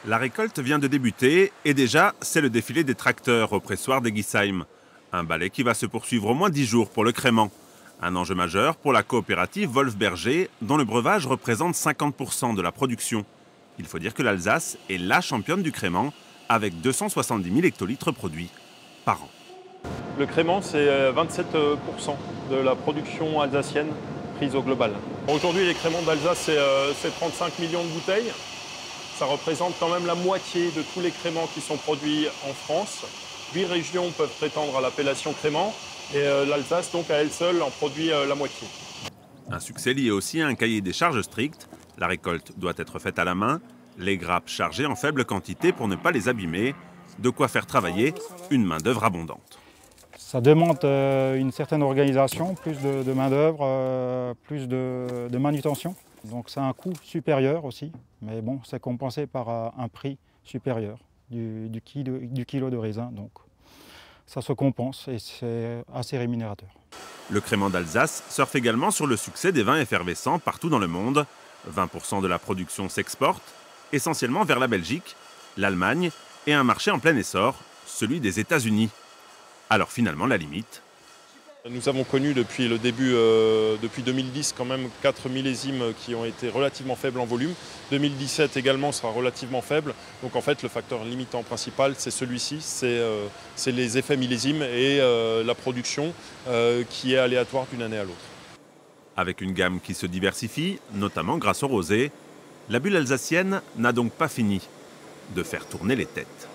La récolte vient de débuter et déjà, c'est le défilé des tracteurs au pressoir d'Eguisheim. Un balai qui va se poursuivre au moins 10 jours pour le crément. Un enjeu majeur pour la coopérative Wolf-Berger, dont le breuvage représente 50% de la production. Il faut dire que l'Alsace est la championne du crément, avec 270 000 hectolitres produits par an. Le crément, c'est 27% de la production alsacienne prise au global. Aujourd'hui, les créments d'Alsace, c'est 35 millions de bouteilles. Ça représente quand même la moitié de tous les créments qui sont produits en France. 8 régions peuvent prétendre à l'appellation crément et l'Alsace, donc, à elle seule, en produit la moitié. Un succès lié aussi à un cahier des charges strict. La récolte doit être faite à la main, les grappes chargées en faible quantité pour ne pas les abîmer. De quoi faire travailler une main-d'œuvre abondante. Ça demande une certaine organisation, plus de main-d'œuvre, plus de manutention. Donc c'est un coût supérieur aussi, mais bon, c'est compensé par un prix supérieur du kilo de raisin. Donc ça se compense et c'est assez rémunérateur. Le crément d'Alsace surfe également sur le succès des vins effervescents partout dans le monde. 20% de la production s'exporte, essentiellement vers la Belgique, l'Allemagne et un marché en plein essor, celui des États-Unis. Alors finalement, la limite. Nous avons connu depuis le début, depuis 2010, quand même 4 millésimes qui ont été relativement faibles en volume. 2017 également sera relativement faible. Donc en fait, le facteur limitant principal, c'est celui-ci, c'est les effets millésimes et la production qui est aléatoire d'une année à l'autre. Avec une gamme qui se diversifie, notamment grâce au rosé, la bulle alsacienne n'a donc pas fini de faire tourner les têtes.